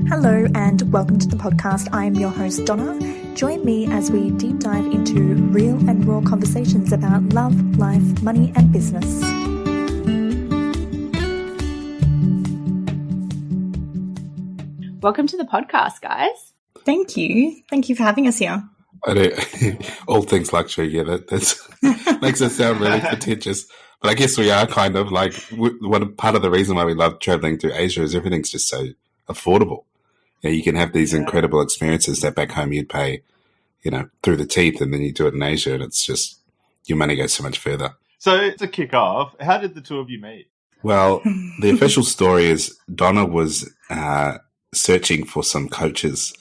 Hello and welcome to the podcast. I am your host, Donna. Join me as we deep dive into real and raw conversations about love, life, money and business. Welcome to the podcast, guys. Thank you. Thank you for having us here. I don't, all things luxury, yeah, that's makes it sound really pretentious. But I guess we are kind of like, part of the reason why we love traveling through Asia is everything's just so affordable. You know, you can have these incredible experiences that back home you'd pay, through the teeth, and then you do it in Asia and it's just, your money goes so much further. So to kick off, how did the two of you meet? Well, the official story is Donna was searching for some coaches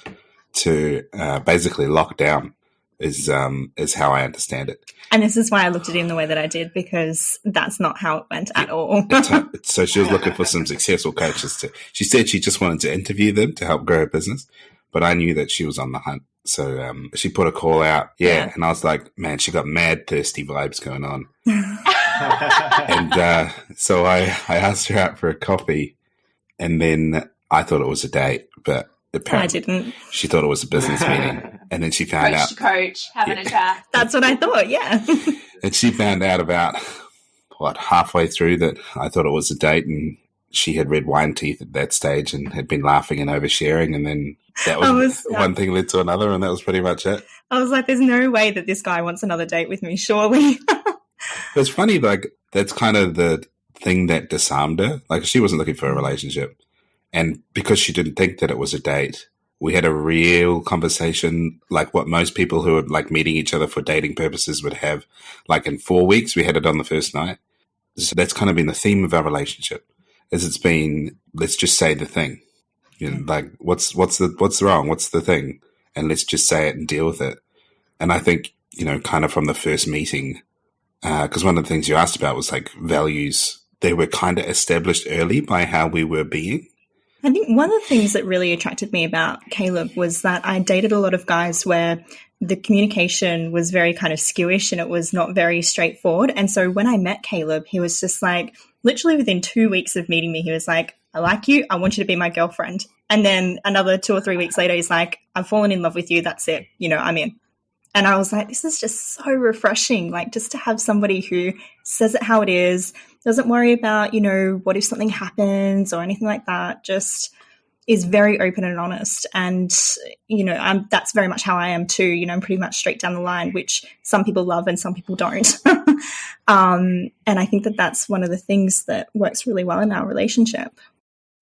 to basically lock down, is how I understand it. And this is why I looked at him the way that I did, because that's not how it went at all. So she was looking for some successful coaches she said she just wanted to interview them to help grow her business, but I knew that she was on the hunt. So she put a call out. Yeah. And I was like, man, she got mad thirsty vibes going on. And so I asked her out for a coffee, and then I thought it was a date, but apparently I didn't. She thought it was a business meeting. And then she found out. Coach, having a chat. That's what I thought, yeah. And she found out about, halfway through that I thought it was a date, and she had red wine teeth at that stage and had been laughing and oversharing, and then that was one thing led to another, and that was pretty much it. I was like, there's no way that this guy wants another date with me, surely. It's funny, like, that's kind of the thing that disarmed her. Like, she wasn't looking for a relationship. And because she didn't think that it was a date, we had a real conversation, like what most people who are like meeting each other for dating purposes would have. Like in 4 weeks, we had it on the first night. So that's kind of been the theme of our relationship. It's been, let's just say the thing. Like what's wrong? What's the thing? And let's just say it and deal with it. And I think, kind of from the first meeting, because one of the things you asked about was like values. They were kind of established early by how we were being. I think one of the things that really attracted me about Caleb was that I dated a lot of guys where the communication was very kind of skewish and it was not very straightforward. And so when I met Caleb, he was just like, literally within 2 weeks of meeting me, he was like, I like you. I want you to be my girlfriend. And then another 2 or 3 weeks later, he's like, I've fallen in love with you. That's it. I'm in. And I was like, this is just so refreshing, like just to have somebody who says it how it is, doesn't worry about, what if something happens or anything like that, just is very open and honest. And, that's very much how I am too. I'm pretty much straight down the line, which some people love and some people don't. And I think that that's one of the things that works really well in our relationship.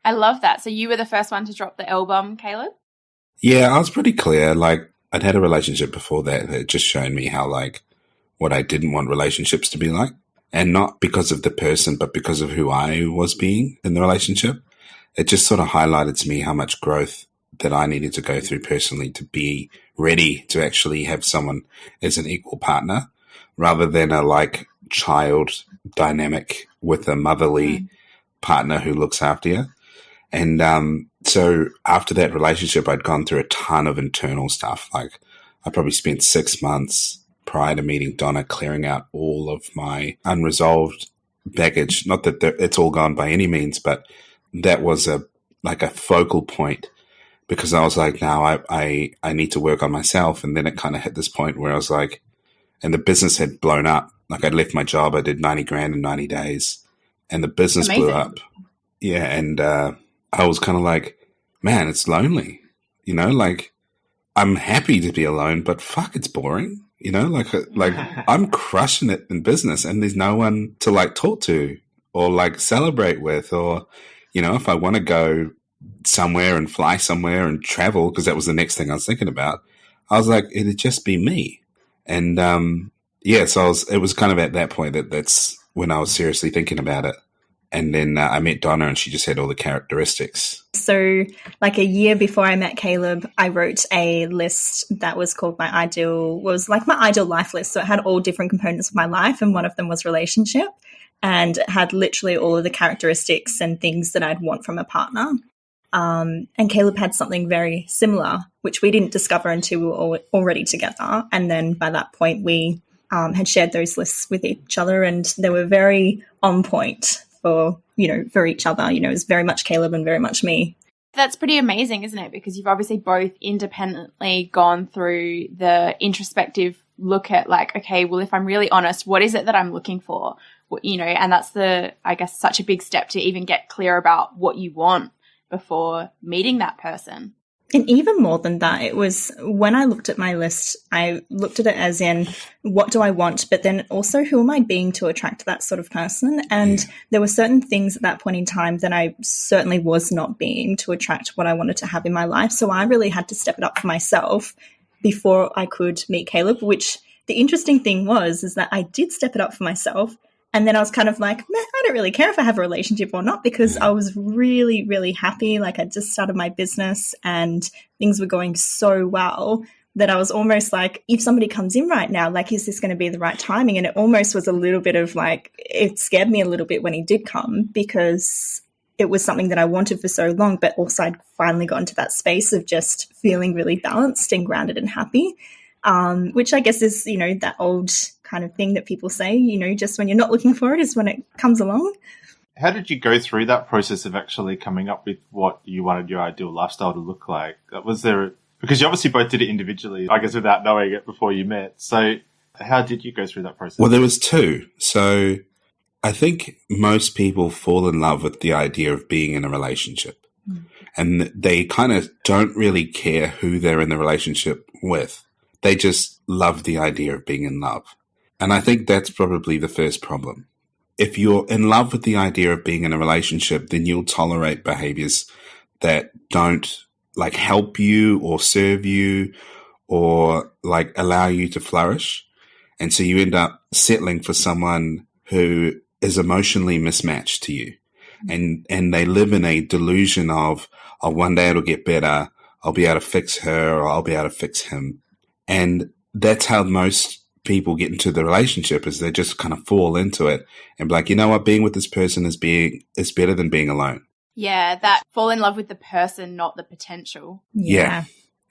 I love that. So you were the first one to drop the L-bomb, Caleb? Yeah, I was pretty clear. Like, I'd had a relationship before that just shown me how, like, what I didn't want relationships to be like. And not because of the person, but because of who I was being in the relationship. It just sort of highlighted to me how much growth that I needed to go through personally to be ready to actually have someone as an equal partner, rather than a, like, child dynamic with a motherly partner who looks after you. And so after that relationship, I'd gone through a ton of internal stuff. Like, I probably spent 6 months prior to meeting Donna clearing out all of my unresolved baggage. Not that it's all gone by any means, but that was a focal point, because I was like, now I need to work on myself. And then it kind of hit this point where I was like, and the business had blown up. Like, I'd left my job. I did 90 grand in 90 days and the business blew up. Yeah. And, I was kind of like, man, it's lonely, like, I'm happy to be alone, but fuck, it's boring, like I'm crushing it in business and there's no one to like talk to or like celebrate with, or, if I want to go somewhere and fly somewhere and travel, because that was the next thing I was thinking about, I was like, it'd just be me. And, so it was kind of at that point that's when I was seriously thinking about it. And then I met Donna and she just had all the characteristics. So like a year before I met Caleb, I wrote a list that was called my ideal life list. So it had all different components of my life, and one of them was relationship. And it had literally all of the characteristics and things that I'd want from a partner. And Caleb had something very similar, which we didn't discover until we were already together. And then by that point, we had shared those lists with each other, and they were very on point for each other. It was very much Caleb and very much me. That's pretty amazing, isn't it? Because you've obviously both independently gone through the introspective look at like, okay, well, if I'm really honest, what is it that I'm looking for? You know, and that's I guess, such a big step to even get clear about what you want before meeting that person. And even more than that, it was when I looked at my list, I looked at it as in, what do I want? But then also, who am I being to attract that sort of person? And there were certain things at that point in time that I certainly was not being to attract what I wanted to have in my life. So I really had to step it up for myself before I could meet Caleb, which the interesting thing is that I did step it up for myself. And then I was kind of like, man, I don't really care if I have a relationship or not, because I was really, really happy. Like, I just started my business and things were going so well that I was almost like, if somebody comes in right now, like, is this going to be the right timing? And it almost was a little bit of like, it scared me a little bit when he did come, because it was something that I wanted for so long, but also I'd finally got into that space of just feeling really balanced and grounded and happy. Which I guess is, you know, that old kind of thing that people say, you know, just when you're not looking for it is when it comes along. How did you go through that process of actually coming up with what you wanted your ideal lifestyle to look like? Was there, because you obviously both did it individually, I guess, without knowing it before you met. So how did you go through that process? Well, there was two. So I think most people fall in love with the idea of being in a relationship. And they kind of don't really care who they're in the relationship with. They just love the idea of being in love. And I think that's probably the first problem. If you're in love with the idea of being in a relationship, then you'll tolerate behaviors that don't like help you or serve you or like allow you to flourish. And so you end up settling for someone who is emotionally mismatched to you. And they live in a delusion of, oh, one day it'll get better. I'll be able to fix her, or I'll be able to fix him. And that's how most people get into the relationship, is they just kind of fall into it and be like, you know what, being with this person is better than being alone. Yeah, that fall in love with the person, not the potential. Yeah.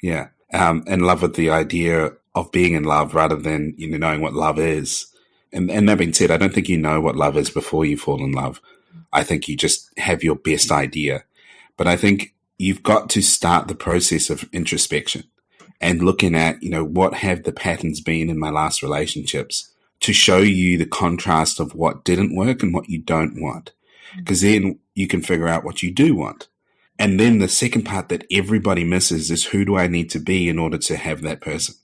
In love with the idea of being in love rather than, you know, knowing what love is. And that being said, I don't think you know what love is before you fall in love. I think you just have your best idea. But I think you've got to start the process of introspection and looking at, you know, what have the patterns been in my last relationships to show you the contrast of what didn't work and what you don't want. Because then you can figure out what you do want. And then the second part that everybody misses is, who do I need to be in order to have that person,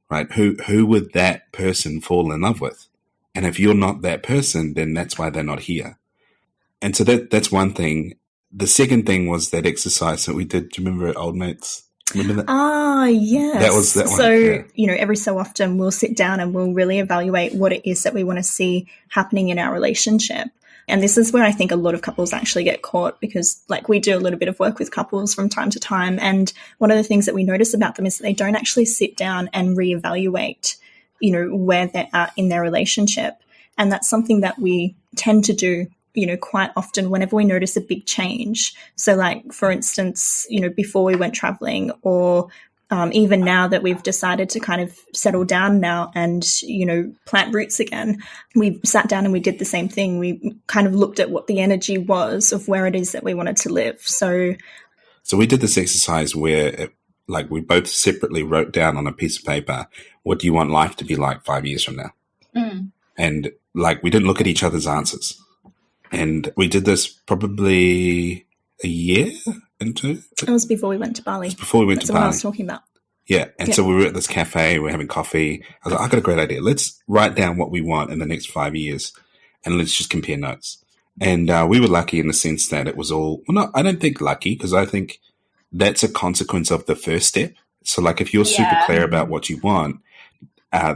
right? Who would that person fall in love with? And if you're not that person, then that's why they're not here. And so that's one thing. The second thing was that exercise that we did. Do you remember at Old Mates? Remember that? Ah, yes. That was that one. So, yeah. You know, every so often we'll sit down and we'll really evaluate what it is that we want to see happening in our relationship. And this is where I think a lot of couples actually get caught, because like we do a little bit of work with couples from time to time. And one of the things that we notice about them is that they don't actually sit down and reevaluate, you know, where they're at in their relationship. And that's something that we tend to do, you know, quite often whenever we notice a big change. So like, for instance, you know, before we went traveling, or even now that we've decided to kind of settle down now and, you know, plant roots again, we sat down and we did the same thing. We kind of looked at what the energy was of where it is that we wanted to live. So we did this exercise where like we both separately wrote down on a piece of paper, what do you want life to be like 5 years from now? And like, we didn't look at each other's answers. And we did this probably a year into. It was before we went to Bali. That's what I was talking about. Yeah. And so we were at this cafe, we were having coffee. I was like, I got a great idea. Let's write down what we want in the next 5 years and let's just compare notes. And we were lucky in the sense that it was all, well, no, I don't think lucky, because I think that's a consequence of the first step. So like, if you're super clear about what you want,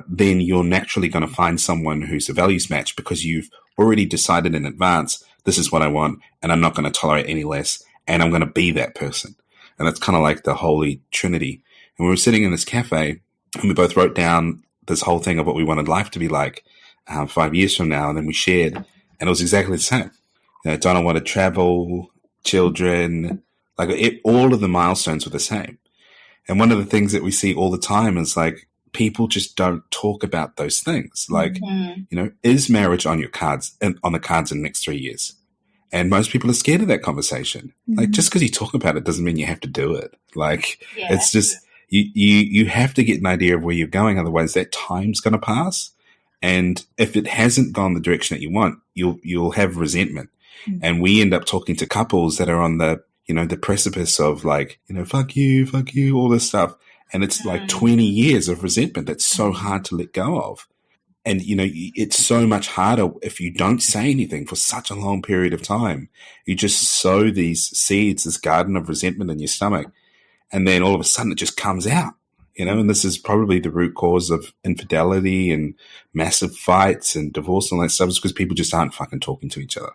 then you're naturally going to find someone who's a values match, because you've already decided in advance, this is what I want, and I'm not going to tolerate any less, and I'm going to be that person. And that's kind of like the holy trinity. And we were sitting in this cafe, and we both wrote down this whole thing of what we wanted life to be like 5 years from now, and then we shared, and it was exactly the same. You know, Donna wanted travel, children, like all of the milestones were the same. And one of the things that we see all the time is like, people just don't talk about those things. Like, you know, is marriage on your cards and on the cards in the next 3 years? And most people are scared of that conversation. Like, just because you talk about it doesn't mean you have to do it. Like, it's just, you have to get an idea of where you're going. Otherwise that time's going to pass. And if it hasn't gone the direction that you want, you'll have resentment. And we end up talking to couples that are on the, the precipice of like, fuck you, all this stuff. And it's like 20 years of resentment that's so hard to let go of. And, it's so much harder if you don't say anything for such a long period of time. You just sow these seeds, this garden of resentment in your stomach. And then all of a sudden it just comes out, and this is probably the root cause of infidelity and massive fights and divorce and all that stuff, is because people just aren't fucking talking to each other.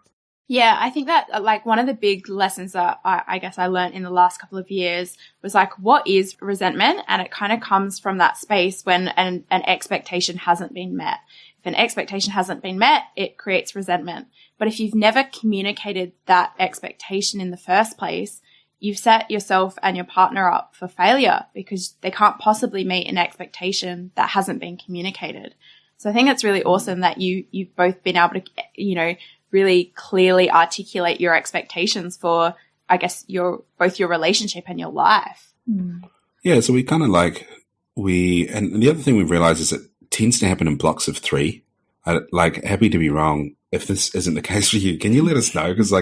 Yeah, I think that like one of the big lessons that I guess I learned in the last couple of years was like, what is resentment? And it kind of comes from that space when an expectation hasn't been met. If an expectation hasn't been met, it creates resentment. But if you've never communicated that expectation in the first place, you've set yourself and your partner up for failure because they can't possibly meet an expectation that hasn't been communicated. So I think it's really awesome that you've both been able to, really clearly articulate your expectations for, I guess, both your relationship and your life. Yeah, so we kind of and the other thing we've realized is it tends to happen in blocks of 3. Happy to be wrong. If this isn't the case for you, can you let us know? Because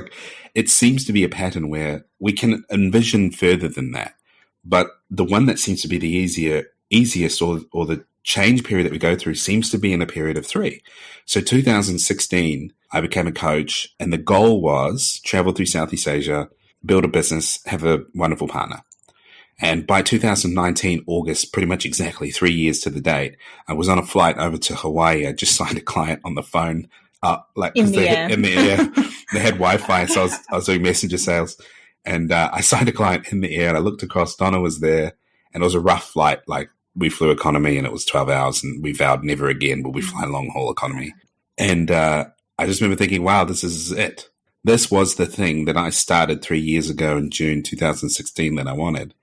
it seems to be a pattern where we can envision further than that. But the one that seems to be the easiest or the change period that we go through seems to be in a period of 3. So 2016, I became a coach, and the goal was travel through Southeast Asia, build a business, have a wonderful partner. And by 2019, August, pretty much exactly 3 years to the date, I was on a flight over to Hawaii. I just signed a client on the phone, in the air. They had Wi-Fi, so I was doing messenger sales, and I signed a client in the air. And I looked across, Donna was there, and it was a rough flight. Like, we flew economy, and it was 12 hours, and we vowed never again will we fly long haul economy. And I just remember thinking, wow, this is it. This was the thing that I started 3 years ago in June 2016 that I wanted,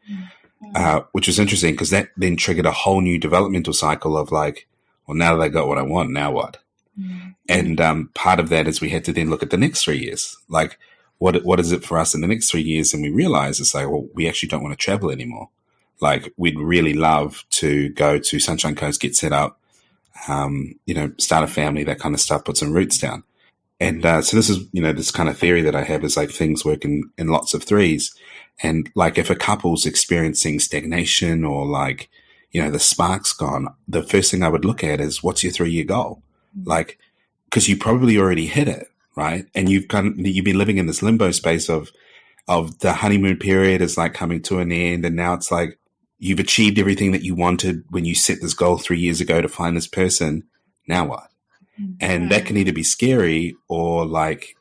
which was interesting because that then triggered a whole new developmental cycle of like, well, now that I got what I want, now what? And part of that is we had to then look at the next 3 years. Like, what is it for us in the next 3 years? And we realized it's like, well, we actually don't want to travel anymore. Like, we'd really love to go to Sunshine Coast, get set up, start a family, that kind of stuff, put some roots down. And so this is, this kind of theory that I have is like things work in lots of 3s. And like if a couple's experiencing stagnation or like, the spark's gone, the first thing I would look at is what's your 3-year goal? Like, because you probably already hit it, right? And you've been living in this limbo space of the honeymoon period is like coming to an end. And now it's like you've achieved everything that you wanted when you set this goal 3 years ago to find this person. Now what? And that can either be scary or like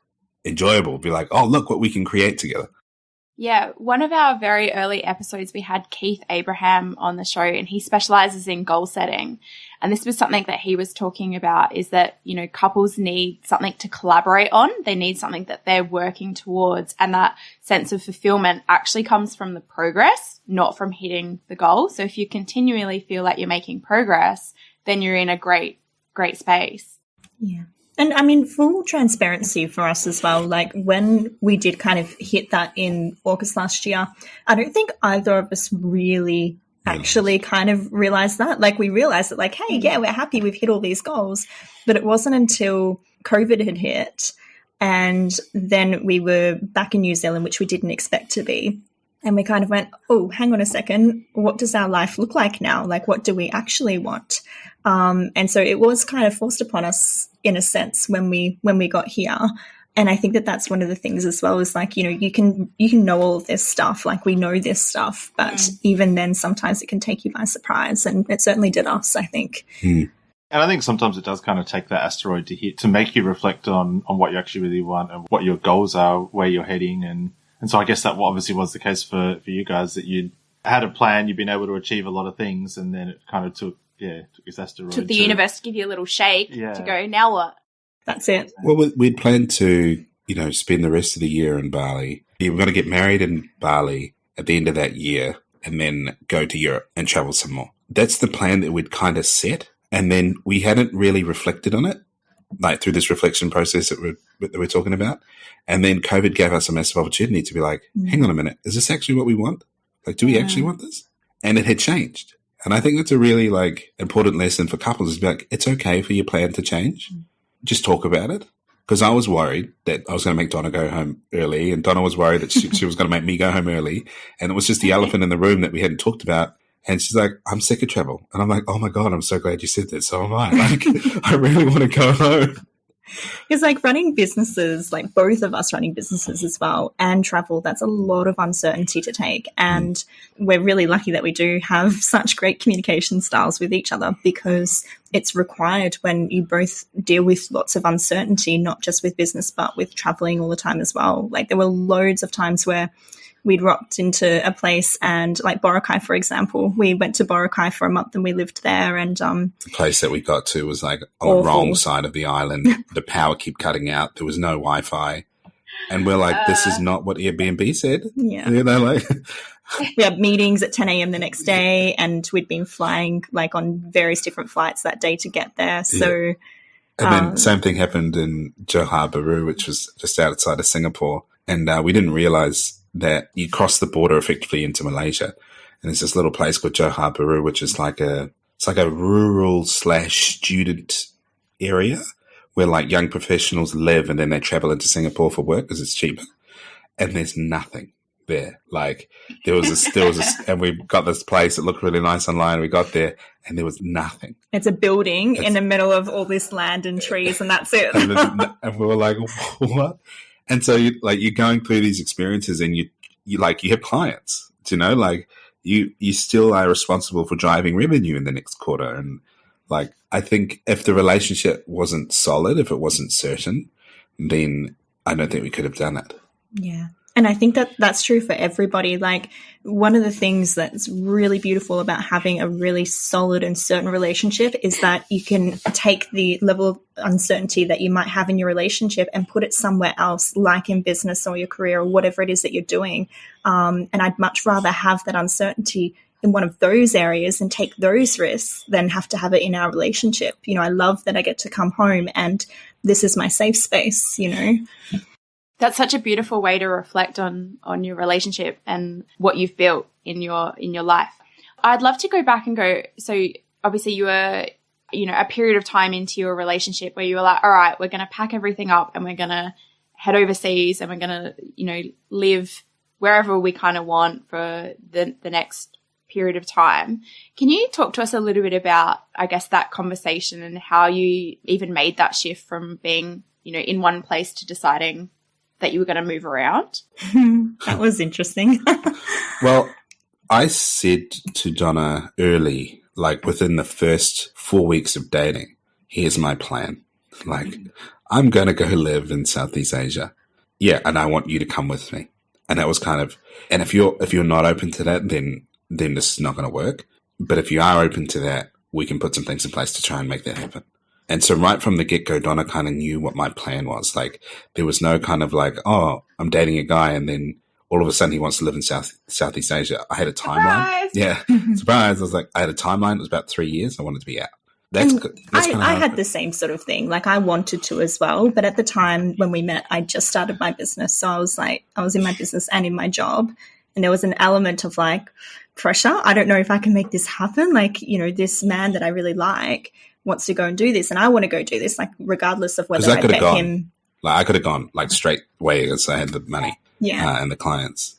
enjoyable. Be like, oh, look what we can create together. Yeah, one of our very early episodes, we had Keith Abraham on the show, and he specializes in goal setting. And this was something that he was talking about is that, couples need something to collaborate on. They need something that they're working towards. And that sense of fulfillment actually comes from the progress, not from hitting the goal. So if you continually feel like you're making progress, then you're in a great space. Yeah. And I mean, full transparency for us as well, like when we did kind of hit that in August last year, I don't think either of us really actually kind of realized that. Like we realized that like, hey, yeah, we're happy we've hit all these goals. But it wasn't until COVID had hit and then we were back in New Zealand, which we didn't expect to be. And we kind of went, oh, hang on a second. What does our life look like now? Like, what do we actually want? And so it was kind of forced upon us in a sense when we got here. And I think that that's one of the things as well is like, you can know all of this stuff, like we know this stuff, but even then sometimes it can take you by surprise. And it certainly did us, I think. And I think sometimes it does kind of take that asteroid to hit to make you reflect on what you actually really want and what your goals are, where you're heading. And so I guess that obviously was the case for you guys, that you had a plan, you've been able to achieve a lot of things, and then it kind of took this asteroid. Took the universe to give you a little shake to go, now what? That's it. Well, we'd planned to, spend the rest of the year in Bali. We were going to get married in Bali at the end of that year and then go to Europe and travel some more. That's the plan that we'd kind of set. And then we hadn't really reflected on it. like through this reflection process that we're talking about. And then COVID gave us a massive opportunity to be like, hang on a minute, is this actually what we want? Like, do we actually want this? And it had changed. And I think that's a really like important lesson for couples is to be like, it's okay for your plan to change. Just talk about it. Because I was worried that I was going to make Donna go home early, and Donna was worried that she was going to make me go home early. And it was just the elephant in the room that we hadn't talked about. And she's like, I'm sick of travel. And I'm like, oh my God, I'm so glad you said that. So am I. Like, I really want to go home. It's like running businesses, like both of us running businesses as well, and travel, that's a lot of uncertainty to take. And we're really lucky that we do have such great communication styles with each other, because it's required when you both deal with lots of uncertainty, not just with business, but with traveling all the time as well. Like there were loads of times where we'd rocked into a place, and like Boracay, for example, we went to Boracay for a month and we lived there. And the place that we got to was like on the wrong side of the island. The power kept cutting out. There was no Wi-Fi. And we're like, this is not what Airbnb said. Yeah. You know, like we had meetings at 10 a.m. the next day, and we'd been flying like on various different flights that day to get there. So, and then same thing happened in Johor Bahru, which was just outside of Singapore. And we didn't realize that you cross the border effectively into Malaysia. And there's this little place called Johor Bahru, which is like a rural / student area where like young professionals live, and then they travel into Singapore for work because it's cheaper. And there's nothing there. Like there was this, and we got this place that looked really nice online. We got there and there was nothing. It's a building in the middle of all this land and trees, and that's it. and we were like, what? And so you're going through these experiences, and you have clients, you know, like you still are responsible for driving revenue in the next quarter. And like, I think if the relationship wasn't solid, if it wasn't certain, then I don't think we could have done it. Yeah. And I think that that's true for everybody. Like one of the things that's really beautiful about having a really solid and certain relationship is that you can take the level of uncertainty that you might have in your relationship and put it somewhere else, like in business or your career or whatever it is that you're doing. And I'd much rather have that uncertainty in one of those areas and take those risks than have to have it in our relationship. You know, I love that I get to come home and this is my safe space, you know. That's such a beautiful way to reflect on your relationship and what you've built in your life. I'd love to go back and go, so obviously you were, you know, a period of time into your relationship where you were like, all right, we're going to pack everything up and we're going to head overseas and we're going to, you know, live wherever we kind of want for the next period of time. Can you talk to us a little bit about, I guess, that conversation and how you even made that shift from being, you know, in one place to deciding that you were going to move around? That was interesting. Well, I said to Donna early, like within the first 4 weeks of dating, here's my plan. Like, I'm going to go live in Southeast Asia. Yeah, and I want you to come with me. And that was kind of, and if you're not open to that, then this is not going to work. But if you are open to that, we can put some things in place to try and make that happen. And so right from the get-go, Donna kind of knew what my plan was. Like, there was no kind of like, oh, I'm dating a guy and then all of a sudden he wants to live in Southeast Asia. I had a timeline. Surprise! Yeah. Surprise. I was like, I had a timeline. It was about 3 years. I wanted to be out. That's good. I had the same sort of thing. Like, I wanted to as well. But at the time when we met, I just started my business. So I was like, I was in my business and in my job. And there was an element of like pressure. I don't know if I can make this happen. Like, you know, this man that I really like wants to go and do this, and I want to go do this, like regardless of whether I get him. Like I could have gone like straight away because I had the money, and the clients.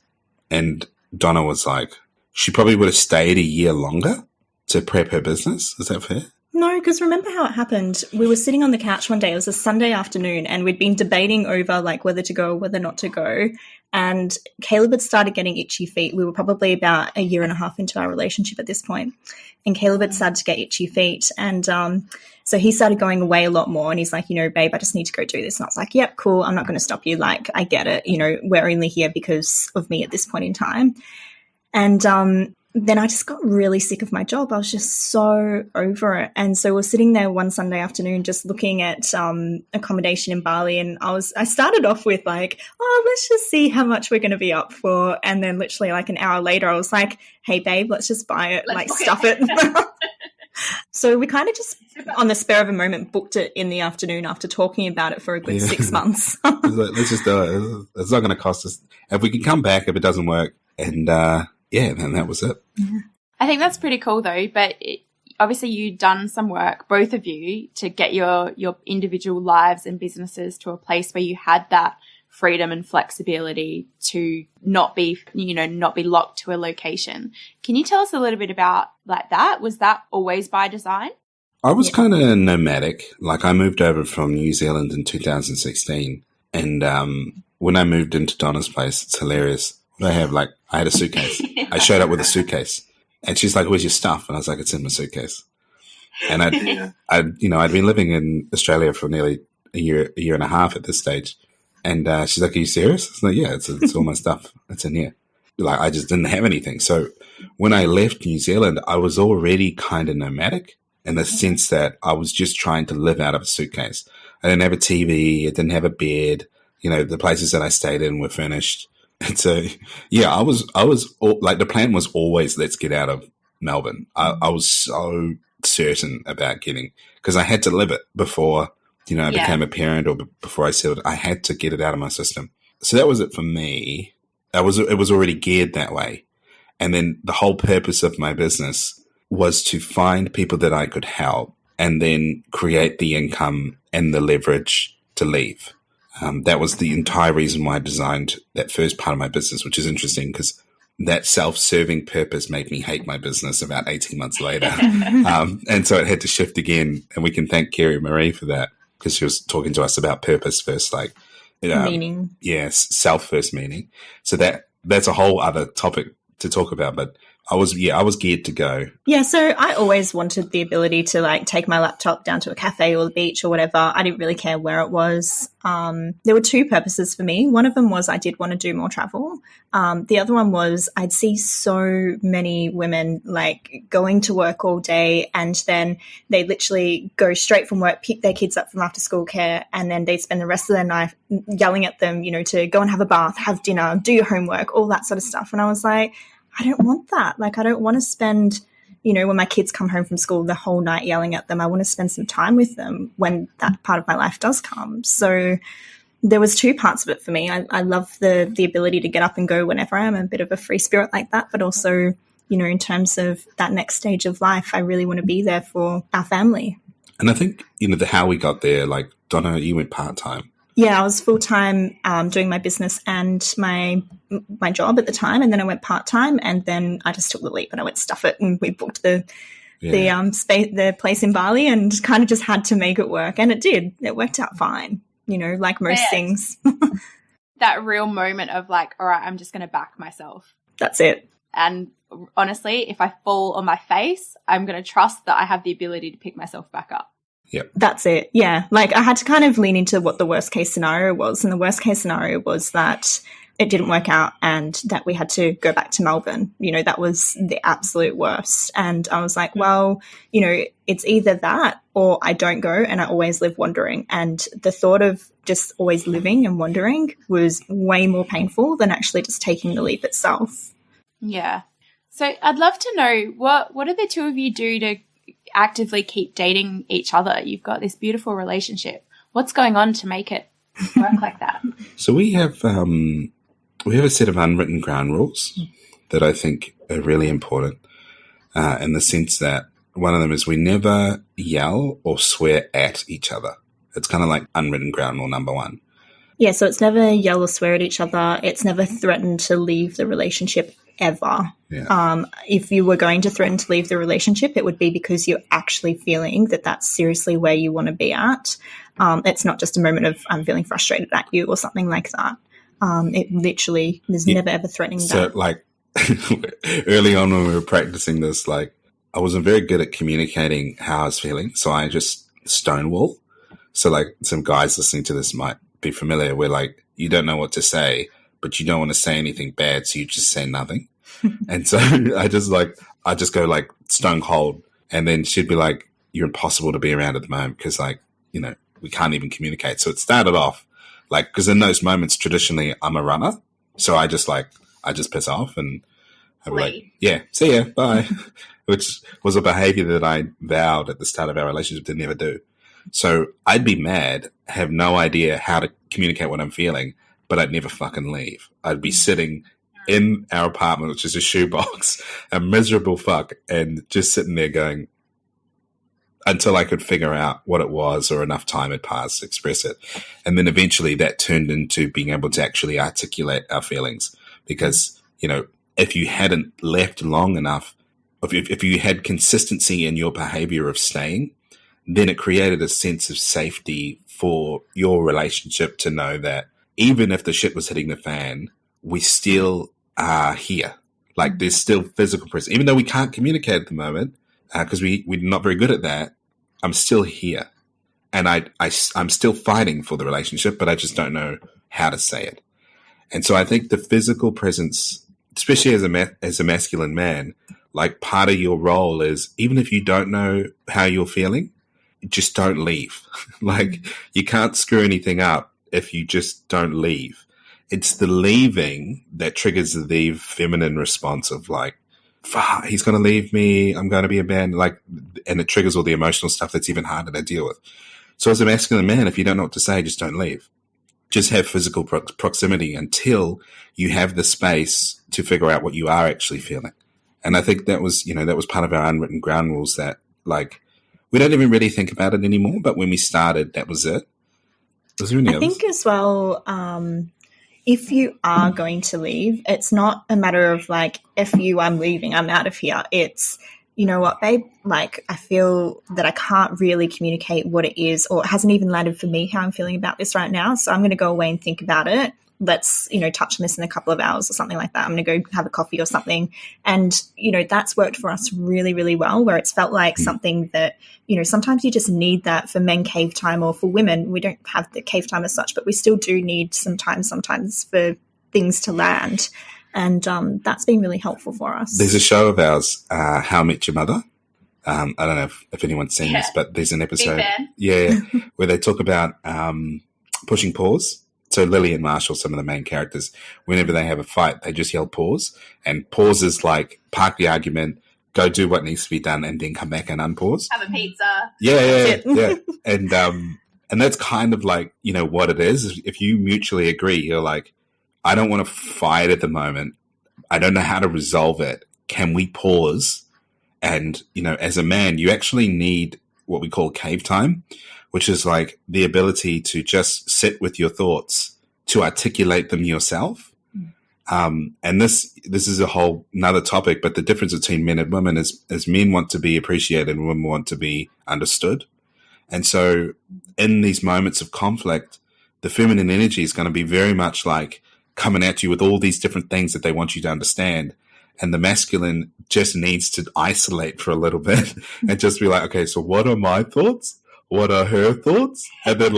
And Donna was like, she probably would have stayed a year longer to prep her business. Is that fair? No, because remember how it happened? We were sitting on the couch one day. It was a Sunday afternoon, and we'd been debating over like whether to go or whether not to go. And Caleb had started getting itchy feet. We were probably about a year and a half into our relationship at this point. And Caleb had started to get itchy feet. And so he started going away a lot more. And he's like, you know, babe, I just need to go do this. And I was like, yep, cool. I'm not going to stop you. Like, I get it. You know, we're only here because of me at this point in time. And then I just got really sick of my job. I was just so over it. And so we're sitting there one Sunday afternoon just looking at accommodation in Bali. And I started off with like, oh, let's just see how much we're going to be up for. And then literally like an hour later, I was like, hey, babe, let's just buy it, like stuff it. So we kind of just, on the spur of a moment, booked it in the afternoon after talking about it for a good 6 months. Let's just do it. It's not going to cost us. If we can come back, if it doesn't work. And then that was it. Yeah. I think that's pretty cool though. But obviously you've done some work, both of you, to get your individual lives and businesses to a place where you had that freedom and flexibility to not be locked to a location. Can you tell us a little bit about like that? Was that always by design? I was kind of nomadic. Like I moved over from New Zealand in 2016. And when I moved into Donna's place, it's hilarious. What I have, like, I had a suitcase. I showed up with a suitcase. And she's like, where's your stuff? And I was like, it's in my suitcase. And I'd been living in Australia for nearly a year and a half at this stage. And she's like, are you serious? I was like, yeah, it's all my stuff. It's in here. Like, I just didn't have anything. So when I left New Zealand, I was already kind of nomadic in the sense that I was just trying to live out of a suitcase. I didn't have a TV. I didn't have a bed. You know, the places that I stayed in were furnished. And so, yeah, I was like, the plan was always, let's get out of Melbourne. I was so certain about getting, because I had to live it before, I became a parent or before I settled. I had to get it out of my system. So that was it for me. It was already geared that way. And then the whole purpose of my business was to find people that I could help and then create the income and the leverage to leave. That was the entire reason why I designed that first part of my business, which is interesting because that self-serving purpose made me hate my business about 18 months later. And so it had to shift again. And we can thank Kerry Marie for that because she was talking to us about purpose first, like meaning. Yes, self first meaning. So that's a whole other topic to talk about, but I was geared to go. Yeah, so I always wanted the ability to like take my laptop down to a cafe or the beach or whatever. I didn't really care where it was. There were two purposes for me. One of them was I did want to do more travel. The other one was I'd see so many women like going to work all day and then they literally go straight from work, pick their kids up from after school care, and then they spend the rest of their night yelling at them, to go and have a bath, have dinner, do your homework, all that sort of stuff. And I was like, I don't want that. Like, I don't want to spend, when my kids come home from school the whole night yelling at them. I want to spend some time with them when that part of my life does come. So there was two parts of it for me. I love the ability to get up and go whenever. I'm a bit of a free spirit like that, but also, in terms of that next stage of life, I really want to be there for our family. And I think, how we got there, like, Donna, you went part-time. Yeah, I was full-time doing my business and my job at the time, and then I went part-time, and then I just took the leap and I went stuff it, and we booked the place in Bali and kind of just had to make it work, and it did. It worked out fine, like most things. That real moment of like, all right, I'm just going to back myself. That's it. And honestly, if I fall on my face, I'm going to trust that I have the ability to pick myself back up. Yep. That's it. Yeah. Like I had to kind of lean into what the worst case scenario was. And the worst case scenario was that it didn't work out and that we had to go back to Melbourne. That was the absolute worst. And I was like, well, it's either that or I don't go and I always live wandering. And the thought of just always living and wandering was way more painful than actually just taking the leap itself. Yeah. So I'd love to know what do the two of you do to actively keep dating each other? You've got this beautiful relationship. What's going on to make it work like that? So we have a set of unwritten ground rules that I think are really important in the sense that one of them is we never yell or swear at each other. It's kind of like unwritten ground rule number one. Yeah, so it's never yell or swear at each other. It's never threatened to leave the relationship ever. Yeah. If you were going to threaten to leave the relationship, it would be because you're actually feeling that that's seriously where you want to be at. It's not just a moment of I'm feeling frustrated at you or something like that. It literally, there's never ever threatening that. So like early on when we were practicing this, like I wasn't very good at communicating how I was feeling. So I just stonewall. So like some guys listening to this might be familiar. We're like, you don't know what to say, but you don't want to say anything bad. So you just say nothing. And so I just go like stone cold. And then she'd be like, you're impossible to be around at the moment because like, we can't even communicate. So it started off like, because in those moments, traditionally I'm a runner. So I just piss off and I'd be like, yeah, see ya, bye. Which was a behavior that I vowed at the start of our relationship to never do. So I'd be mad, have no idea how to communicate what I'm feeling, but I'd never fucking leave. I'd be sitting in our apartment, which is a shoebox, a miserable fuck, and just sitting there going, until I could figure out what it was or enough time had passed to express it. And then eventually that turned into being able to actually articulate our feelings. Because, you know, if you hadn't left long enough, if you had consistency in your behavior of staying, then it created a sense of safety for your relationship to know that even if the shit was hitting the fan, we still are here. Like there's still physical presence. Even though we can't communicate at the moment, because we're not very good at that, I'm still here. And I'm still fighting for the relationship, but I just don't know how to say it. And so I think the physical presence, especially as a masculine man, like part of your role is, even if you don't know how you're feeling, just don't leave. Like you can't screw anything up if you just don't leave. It's the leaving that triggers the feminine response of like, fuck, he's going to leave me, I'm going to be abandoned, like, and it triggers all the emotional stuff that's even harder to deal with. So as a masculine man, if you don't know what to say, just don't leave. Just have physical proximity until you have the space to figure out what you are actually feeling. And I think that was part of our unwritten ground rules that, like, we don't even really think about it anymore, but when we started, that was it. Was there any others? I think as well, if you are going to leave, it's not a matter of like, I'm leaving, I'm out of here. It's, you know what, babe, like I feel that I can't really communicate what it is, or it hasn't even landed for me how I'm feeling about this right now. So I'm going to go away and think about it. Let's, touch on this in a couple of hours or something like that. I'm going to go have a coffee or something. And, that's worked for us really, really well, where it's felt like something that, sometimes you just need that for men cave time, or for women. We don't have the cave time as such, but we still do need some time sometimes for things to land. And that's been really helpful for us. There's a show of ours, How I Met Your Mother. I don't know if anyone's seen this, but there's an episode where they talk about pushing pause. So Lily and Marshall, some of the main characters, whenever they have a fight, they just yell pause. And pause is like, park the argument, go do what needs to be done, and then come back and unpause. Have a pizza. Yeah. And that's kind of like, what it is. If you mutually agree, you're like, I don't want to fight at the moment. I don't know how to resolve it. Can we pause? And, as a man, you actually need what we call cave time, which is like the ability to just sit with your thoughts, to articulate them yourself. And this is a whole another topic, but the difference between men and women is men want to be appreciated and women want to be understood. And so in these moments of conflict, the feminine energy is going to be very much like coming at you with all these different things that they want you to understand. And the masculine just needs to isolate for a little bit and just be like, okay, so what are my thoughts? What are her thoughts? And then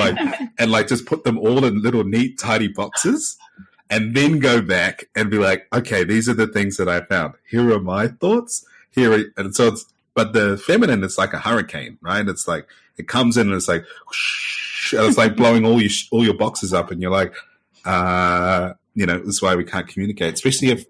just put them all in little neat, tidy boxes, and then go back and be like, okay, these are the things that I found. Here are my thoughts. But the feminine, it's like a hurricane, right? It's like, it comes in and it's like, whoosh, and it's like blowing all your boxes up, and you're like, that's why we can't communicate, especially if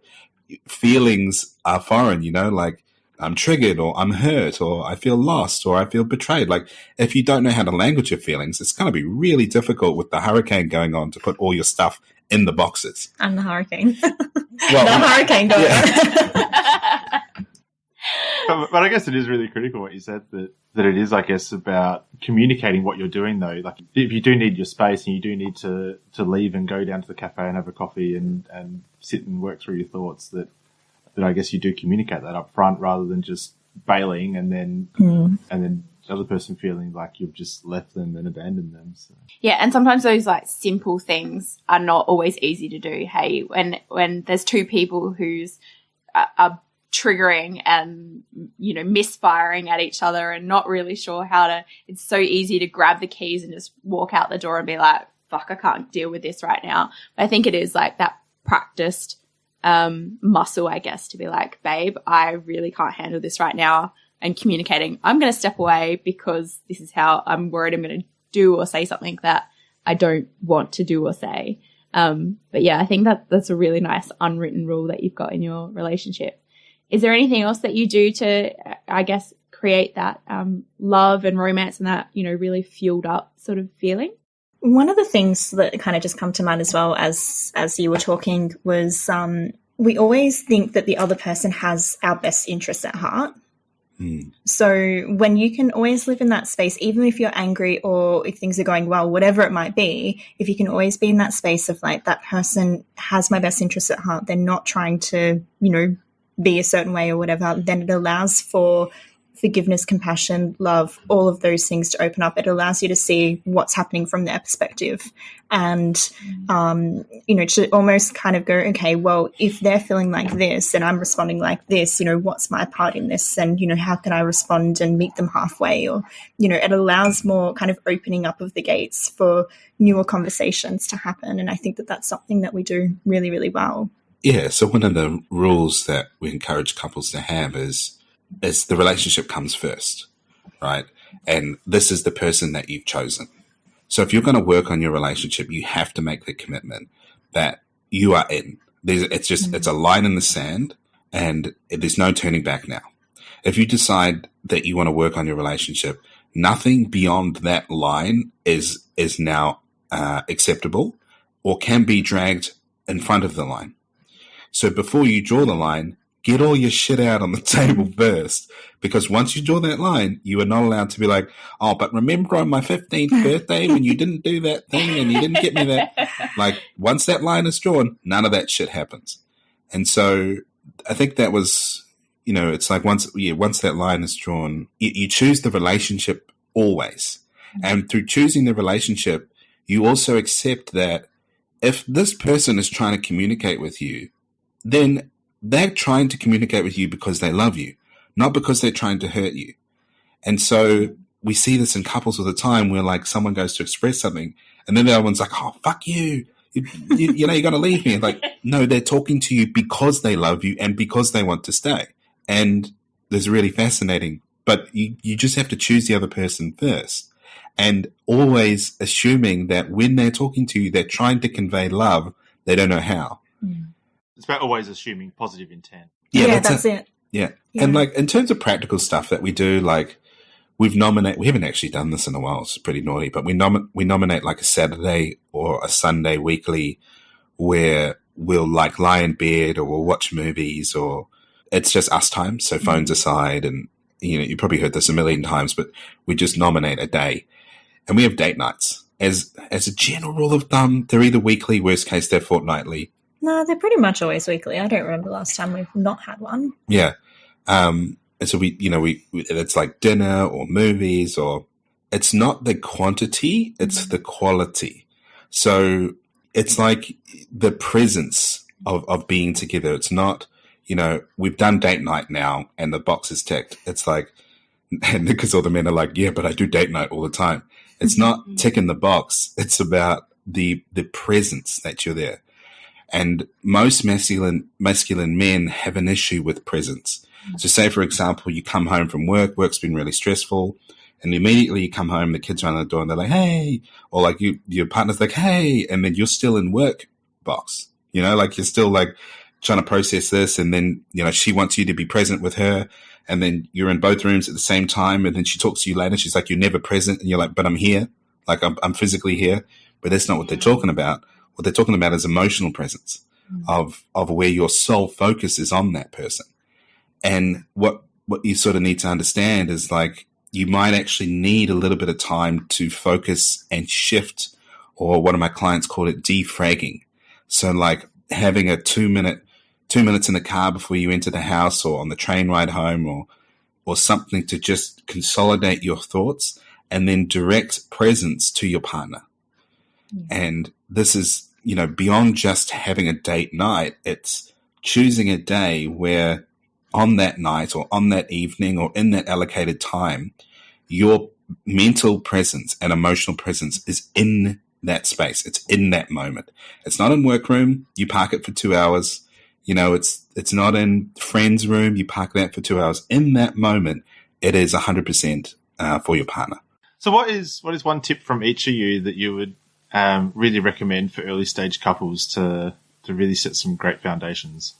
feelings are foreign, like I'm triggered, or I'm hurt, or I feel lost, or I feel betrayed. Like if you don't know how to language your feelings, it's going to be really difficult with the hurricane going on to put all your stuff in the boxes. And the hurricane. Well, the hurricane going on. But I guess it is really critical what you said, that it is, I guess, about communicating what you're doing, though. Like if you do need your space and you do need to leave and go down to the cafe and have a coffee and sit and work through your thoughts, that I guess you do communicate that up front, rather than just bailing and then the other person feeling like you've just left them and abandoned them. So. Yeah, and sometimes those like simple things are not always easy to do. Hey, when there's two people who's are triggering and misfiring at each other and not really sure how to, it's so easy to grab the keys and just walk out the door and be like, fuck, I can't deal with this right now. But I think it is like that practiced muscle, I guess, to be like, babe, I really can't handle this right now, and communicating, I'm going to step away because this is how I'm worried I'm going to do or say something that I don't want to do or say. But yeah, I think that's a really nice unwritten rule that you've got in your relationship. Is there anything else that you do to, I guess, create that love and romance and that, really fueled up sort of feeling? One of the things that kind of just come to mind as well as you were talking was we always think that the other person has our best interests at heart. So when you can always live in that space, even if you're angry or if things are going well, whatever it might be, if you can always be in that space of like, that person has my best interests at heart, they're not trying to, be a certain way or whatever, then it allows for forgiveness, compassion, love, all of those things to open up. It allows you to see what's happening from their perspective and, to almost kind of go, okay, well, if they're feeling like this and I'm responding like this, what's my part in this? And, how can I respond and meet them halfway? Or, it allows more kind of opening up of the gates for newer conversations to happen. And I think that that's something that we do really, really well. Yeah. So one of the rules that we encourage couples to have is the relationship comes first, right? And this is the person that you've chosen. So if you're going to work on your relationship, you have to make the commitment that you are in. It's a line in the sand and there's no turning back now. If you decide that you want to work on your relationship, nothing beyond that line is now acceptable or can be dragged in front of the line. So before you draw the line, get all your shit out on the table first, because once you draw that line, you are not allowed to be like, oh, but remember on my 15th birthday when you didn't do that thing and you didn't get me that. Like, once that line is drawn, none of that shit happens. And so I think that was, it's like once that line is drawn, you choose the relationship always. And through choosing the relationship, you also accept that if this person is trying to communicate with you, then they're trying to communicate with you because they love you, not because they're trying to hurt you. And so we see this in couples all the time where like someone goes to express something and then the other one's like, oh, fuck you. You're going to leave me. Like, no, they're talking to you because they love you and because they want to stay. And it's really fascinating, but you just have to choose the other person first and always assuming that when they're talking to you, they're trying to convey love. They don't know how. It's about always assuming positive intent. Yeah, that's it. Yeah. And like in terms of practical stuff that we do, like we haven't actually done this in a while. It's pretty naughty, but we nominate like a Saturday or a Sunday weekly where we'll like lie in bed or we'll watch movies or it's just us time. So phones aside and, you probably heard this a million times, but we just nominate a day and we have date nights. As a general rule of thumb, they're either weekly, worst case, they're fortnightly. No, they're pretty much always weekly. I don't remember the last time we've not had one. Yeah. And so we it's like dinner or movies or it's not the quantity, it's the quality. So it's like the presence of being together. It's not, we've done date night now and the box is ticked. It's like, and because all the men are like, yeah, but I do date night all the time. It's not ticking the box. It's about the presence that you're there. And most masculine men have an issue with presence. So say, for example, you come home from work's been really stressful, and immediately you come home, the kids are on the door and they're like, hey, or like your partner's like, hey, and then you're still in work box, like you're still like trying to process this. And then, she wants you to be present with her. And then you're in both rooms at the same time. And then she talks to you later. She's like, you're never present. And you're like, but I'm here. Like I'm physically here, but that's not what they're talking about. What they're talking about is emotional presence of where your sole focus is on that person. And what you sort of need to understand is like, you might actually need a little bit of time to focus and shift, or one of my clients called it defragging. So like having a 2 minutes in the car before you enter the house or on the train ride home or something to just consolidate your thoughts and then direct presence to your partner. And this is, beyond just having a date night, it's choosing a day where on that night or on that evening or in that allocated time, your mental presence and emotional presence is in that space. It's in that moment. It's not in workroom. You park it for 2 hours. It's not in friend's room. You park that for 2 hours. In that moment, it is 100% for your partner. So what is one tip from each of you that you would really recommend for early stage couples to really set some great foundations?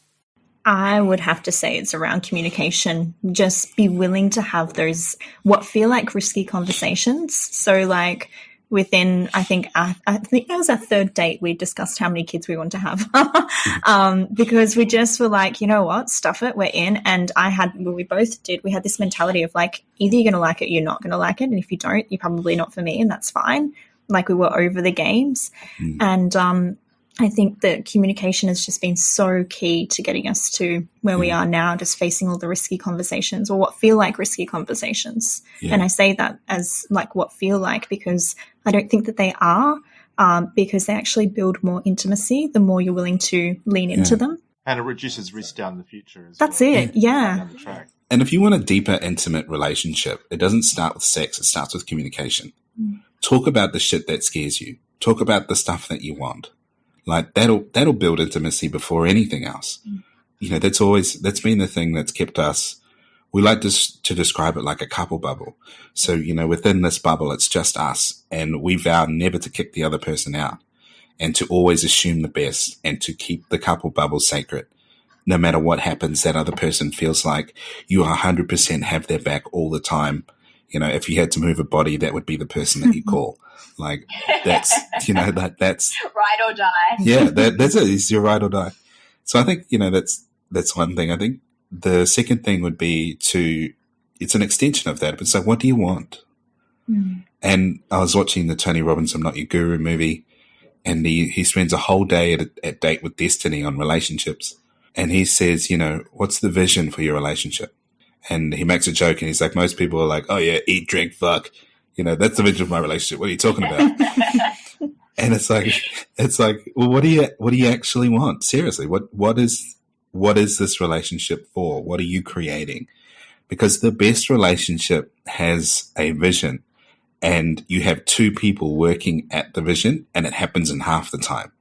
I would have to say it's around communication. Just be willing to have those, what feel like risky conversations. So like within, I think that was our third date, we discussed how many kids we want to have. Because we just were like, you know what, stuff it, we're in. And we both did, we had this mentality of like, either you're going to like it, you're not going to like it. And if you don't, you're probably not for me, and that's fine. Like we were over the games. And, I think that communication has just been so key to getting us to where we are now, just facing all the risky conversations, or what feel like risky conversations. Yeah. And I say that as like what feel like, because I don't think that they are, because they actually build more intimacy the more you're willing to lean into them. And it reduces risk down the future as That's well. it, yeah. Down the track. And if you want a deeper, intimate relationship, it doesn't start with sex, it starts with communication. Talk about the shit that scares you. Talk about the stuff that you want. Like that'll build intimacy before anything else. You know, that's been the thing that's kept us. We like to describe it like a couple bubble. So, you know, within this bubble, it's just us, and we vow never to kick the other person out, and to always assume the best, and to keep the couple bubble sacred. No matter what happens, that other person feels like you 100% have their back all the time. You know, if you had to move a body, that would be the person that you call. Like that's, you know, that's ride or die. Yeah, that's it. It's your ride or die. So I think, you know, that's one thing. I think the second thing would be it's an extension of that. But so what do you want? And I was watching the Tony Robbins I'm Not Your Guru movie, and he spends a whole day at Date with Destiny on relationships. And he says, you know, what's the vision for your relationship? And he makes a joke, and he's like, most people are like, oh yeah, eat, drink, fuck. You know, that's the vision of my relationship. What are you talking about? And it's like, well, what do you actually want? Seriously, what is this relationship for? What are you creating? Because the best relationship has a vision, and you have two people working at the vision, and it happens in half the time.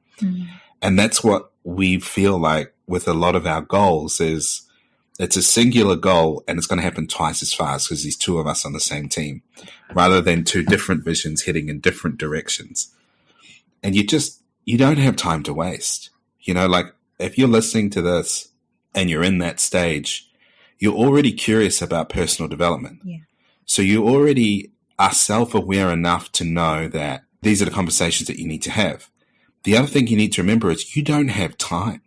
And that's what we feel like with a lot of our goals is, it's a singular goal, and it's going to happen twice as fast because there's two of us on the same team, rather than two different visions heading in different directions. And you don't have time to waste. You know, like if you're listening to this and you're in that stage, you're already curious about personal development. Yeah. So you already are self-aware enough to know that these are the conversations that you need to have. The other thing you need to remember is you don't have time.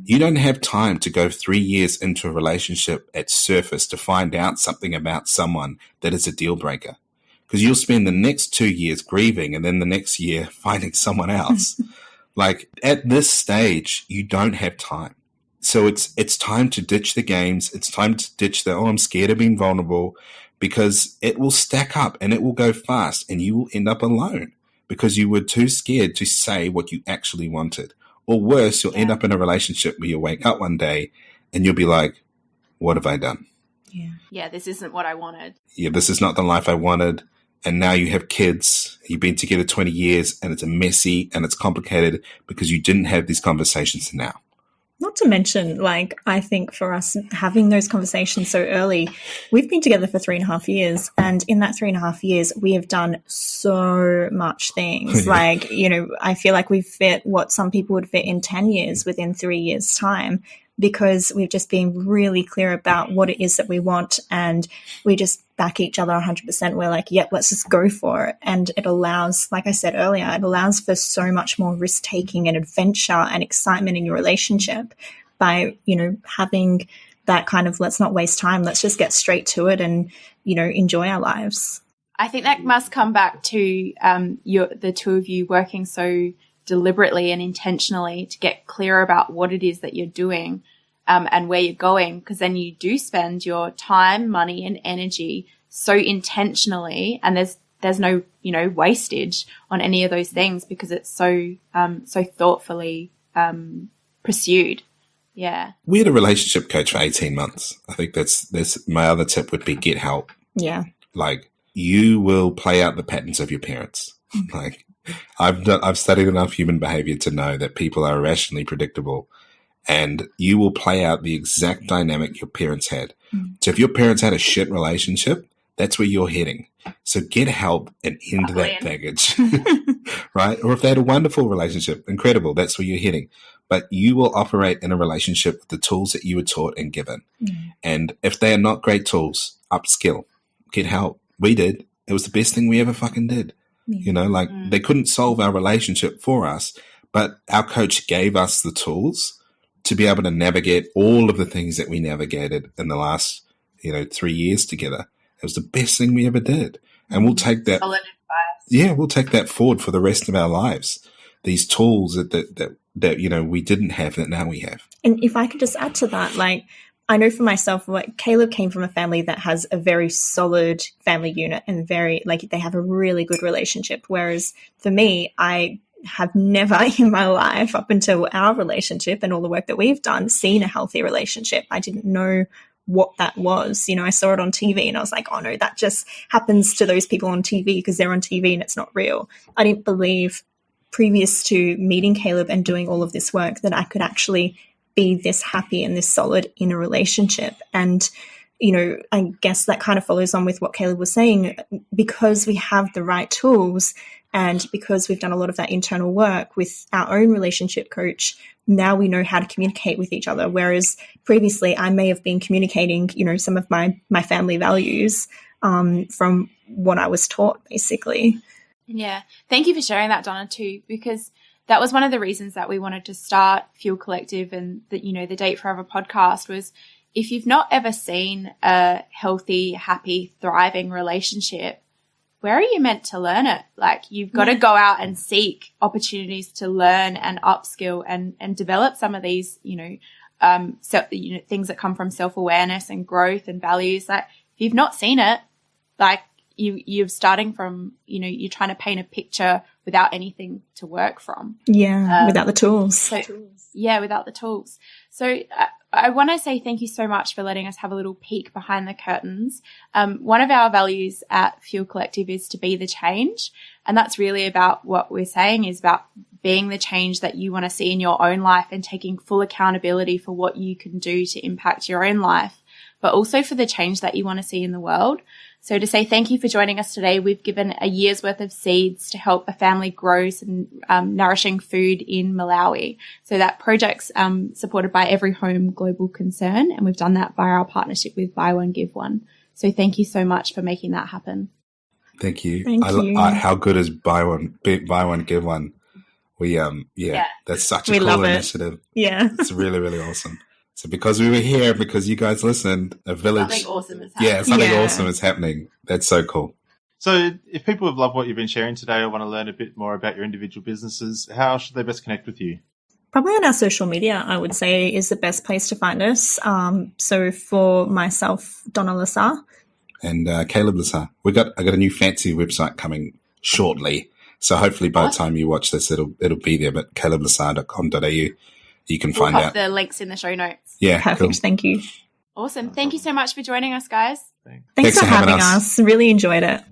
You don't have time to go 3 years into a relationship at surface to find out something about someone that is a deal breaker, because you'll spend the next 2 years grieving and then the next year finding someone else. Like at this stage, you don't have time. So it's time to ditch the games. It's time to ditch I'm scared of being vulnerable, because it will stack up and it will go fast, and you will end up alone because you were too scared to say what you actually wanted. Or worse, you'll end up in a relationship where you wake up one day and you'll be like, what have I done? Yeah, this isn't what I wanted. Yeah, this is not the life I wanted. And now you have kids. You've been together 20 years, and it's messy and it's complicated because you didn't have these conversations now. Not to mention, like, I think for us having those conversations so early, we've been together for 3.5 years. And in that 3.5 years, we have done so much things. Like, you know, I feel like we've fit what some people would fit in 10 years within 3 years' time, because we've just been really clear about what it is that we want, and we just back each other 100%. We're like, yep, let's just go for it. And it allows, like I said earlier, it allows for so much more risk taking and adventure and excitement in your relationship by, you know, having that kind of, let's not waste time. Let's just get straight to it and, you know, enjoy our lives. I think that must come back to the two of you working so deliberately and intentionally to get clear about what it is that you're doing and where you're going, because then you do spend your time, money and energy so intentionally, and there's no, you know, wastage on any of those things because it's so thoughtfully pursued. Yeah. We had a relationship coach for 18 months. I think that's my other tip would be get help. Yeah. Like, you will play out the patterns of your parents. Like, I've studied enough human behavior to know that people are irrationally predictable, and you will play out the exact dynamic your parents had. So if your parents had a shit relationship, that's where you're heading. So get help and end that baggage, right? Or if they had a wonderful relationship, incredible, that's where you're heading. but you will operate in a relationship with the tools that you were taught and given. And if they are not great tools, upskill, get help. We did. It was the best thing we ever fucking did. You know, like they couldn't solve our relationship for us, but our coach gave us the tools to be able to navigate all of the things that we navigated in the last, 3 years together. It was the best thing we ever did. And we'll take that. Solid advice. Yeah, we'll take that forward for the rest of our lives. These tools that we didn't have that now we have. And if I could just add to that, like, I know for myself, like, Caleb came from a family that has a very solid family unit and they have a really good relationship. Whereas for me, I have never in my life, up until our relationship and all the work that we've done, seen a healthy relationship. I didn't know what that was. I saw it on TV and I was like, oh no, that just happens to those people on TV because they're on TV and it's not real. I didn't believe, previous to meeting Caleb and doing all of this work, that I could actually be this happy and this solid in a relationship. And, I guess that kind of follows on with what Caleb was saying, because we have the right tools and because we've done a lot of that internal work with our own relationship coach, now we know how to communicate with each other. Whereas previously I may have been communicating, some of my family values from what I was taught, basically. Yeah. Thank you for sharing that, Donna, too, because that was one of the reasons that we wanted to start Fuel Collective and the Date Forever podcast was, if you've not ever seen a healthy, happy, thriving relationship, where are you meant to learn it? Like, you've got to go out and seek opportunities to learn and upskill and develop some of these, things that come from self-awareness and growth and values. Like, if you've not seen it, like, you're starting from, you're trying to paint a picture without anything to work from. Yeah, without the tools. Without the tools. So I want to say thank you so much for letting us have a little peek behind the curtains. One of our values at Fuel Collective is to be the change. And that's really about what we're saying is about being the change that you want to see in your own life and taking full accountability for what you can do to impact your own life, but also for the change that you want to see in the world. So to say thank you for joining us today, we've given a year's worth of seeds to help a family grow some nourishing food in Malawi. So that project's supported by Every Home Global Concern, and we've done that via our partnership with Buy One, Give One. So thank you so much for making that happen. Thank you. Thank you. How good is Buy One, Give One? That's such a cool initiative. Yeah. It's really, really awesome. So because we were here, because you guys listened, a village. Something awesome is happening. Yeah, something awesome is happening. That's so cool. So if people have loved what you've been sharing today or want to learn a bit more about your individual businesses, how should they best connect with you? Probably on our social media, I would say, is the best place to find us. So for myself, Donna Lesa. And Caleb Lesa. I got a new fancy website coming shortly. So hopefully by the time you watch this, it'll be there. But caleblesa.com.au. You can find out the links in the show notes. Yeah, perfect. Cool. Thank you. Awesome. Thank you so much for joining us, guys. Thanks for having us. Really enjoyed it.